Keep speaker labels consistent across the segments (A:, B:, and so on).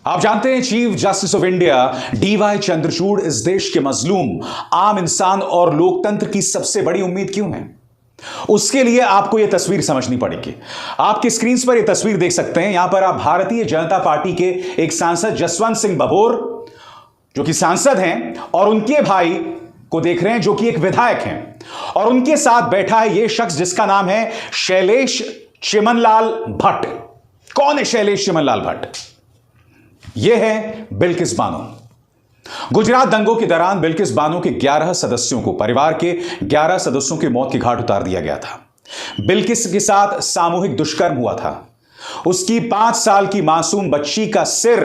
A: आप जानते हैं chief justice of India D Y Chandrachud इस देश के मजलूम आम इंसान और लोकतंत्र की सबसे बड़ी उम्मीद क्यों है। उसके लिए आपको यह तस्वीर समझनी पड़ेगी। आपकी स्क्रीन पर यह तस्वीर देख सकते हैं। यहां पर आप भारतीय जनता पार्टी के एक सांसद जसवंत सिंह भभोर जो कि सांसद हैं और उनके भाई को देख रहे हैं जो कि एक विधायक हैं, और उनके साथ बैठा है यह शख्स जिसका नाम है शैलेश चिमनलाल भट्ट। कौन है शैलेश चिमनलाल भट्ट? यह है बिल्किस बानो। गुजरात दंगों के दौरान बिल्किस बानो के 11 सदस्यों को, परिवार के 11 सदस्यों की मौत के घाट उतार दिया गया था। बिल्किस के साथ सामूहिक दुष्कर्म हुआ था। उसकी 5 साल की मासूम बच्ची का सिर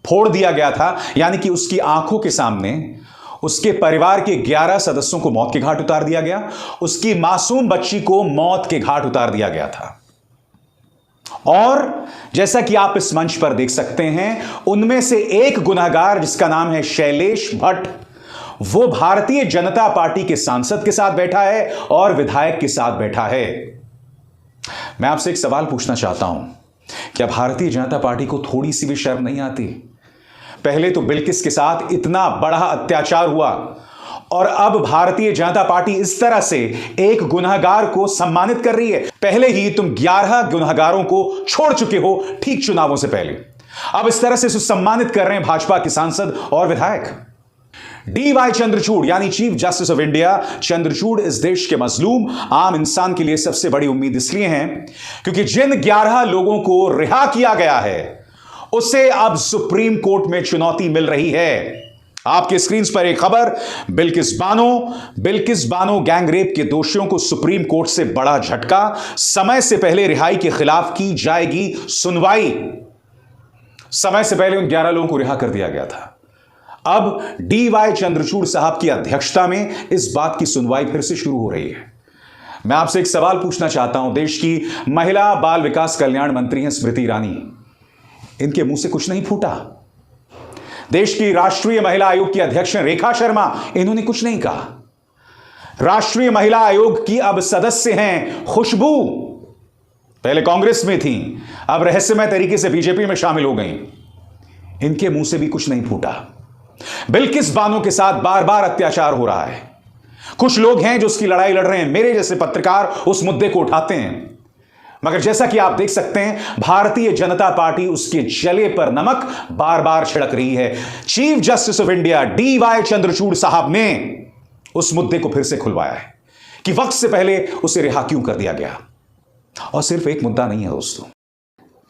A: फोड़ दिया गया था, यानी कि उसकी आंखों के सामने उसके परिवार के 11 सदस्यों को मौत के घाट उतार दिया गया। उसकी मासूम बच्ची को मौत के घाट उतार दिया गया था। और जैसा कि आप इस मंच पर देख सकते हैं, उनमें से एक गुनहगार जिसका नाम है शैलेश भट्ट, वो भारतीय जनता पार्टी के सांसद के साथ बैठा है और विधायक के साथ बैठा है। मैं आपसे एक सवाल पूछना चाहता हूं, क्या भारतीय जनता पार्टी को थोड़ी सी भी शर्म नहीं आती? पहले तो बिल्किस के साथ इतना बड़ा अत्याचार हुआ और अब भारतीय जनता पार्टी इस तरह से एक गुनहगार को सम्मानित कर रही है। पहले ही तुम 11 गुनहगारों को छोड़ चुके हो ठीक चुनावों से पहले, अब इस तरह से सम्मानित कर रहे हैं भाजपा के सांसद और विधायक। डीवाई चंद्रचूड़ यानी chief justice of India Chandrachud इस देश के मजलूम आम इंसान के लिए सबसे बड़ी उम्मीद इसलिए है क्योंकि जिन 11 लोगों को रिहा किया गया है उसे अब सुप्रीम कोर्ट में चुनौती मिल रही है। आपके स्क्रीन पर एक खबर, बिल्किस बानो गैंग रेप के दोषियों को सुप्रीम कोर्ट से बड़ा झटका। समय से पहले रिहाई के खिलाफ की जाएगी सुनवाई। समय से पहले उन 11 लोगों को रिहा कर दिया गया था। अब डीवाई चंद्रचूड़ साहब की अध्यक्षता में इस बात की सुनवाई फिर से शुरू हो रही है। मैं आपसे एक सवाल पूछना चाहता हूं। देश की महिला बाल विकास कल्याण मंत्री हैं स्मृति ईरानी, इनके मुंह से कुछ नहीं फूटा। देश की राष्ट्रीय महिला आयोग की अध्यक्ष रेखा शर्मा, इन्होंने कुछ नहीं कहा। राष्ट्रीय महिला आयोग की अब सदस्य हैं खुशबू, पहले कांग्रेस में थी, अब रहस्यमय तरीके से बीजेपी में शामिल हो गई। इनके मुंह से भी कुछ नहीं फूटा। बिल्किस बानो के साथ बार बार अत्याचार हो रहा है। कुछ लोग हैं जो उसकी लड़ाई लड़ रहे हैं, मेरे जैसे पत्रकार उस मुद्दे को उठाते हैं, मगर जैसा कि आप देख सकते हैं भारतीय जनता पार्टी उसके जले पर नमक बार बार छिड़क रही है। Chief justice of India D Y Chandrachud साहब ने उस मुद्दे को फिर से खुलवाया है कि वक्त से पहले उसे रिहा क्यों कर दिया गया। और सिर्फ एक मुद्दा नहीं है दोस्तों,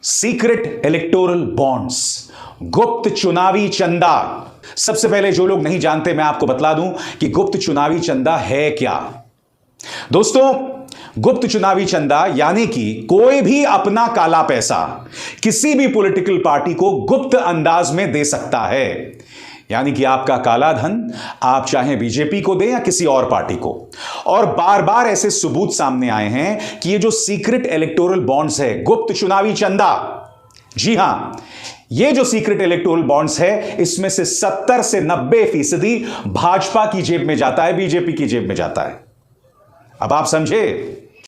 A: सीक्रेट इलेक्टोरल बॉन्ड्स, गुप्त चुनावी चंदा। सबसे पहले जो लोग नहीं जानते मैं आपको बतला दूं कि गुप्त चुनावी चंदा है क्या। दोस्तों, गुप्त चुनावी चंदा यानी कि कोई भी अपना काला पैसा किसी भी पॉलिटिकल पार्टी को गुप्त अंदाज में दे सकता है। यानी कि आपका काला धन आप चाहे बीजेपी को दें या किसी और पार्टी को। और बार बार ऐसे सबूत सामने आए हैं कि ये जो सीक्रेट इलेक्टोरल बॉन्ड्स है, गुप्त चुनावी चंदा, जी हां, ये जो सीक्रेट इलेक्टोरल बॉन्ड्स है, इसमें से 70 से 90% भाजपा की जेब में जाता है, बीजेपी की जेब में जाता है। अब आप समझे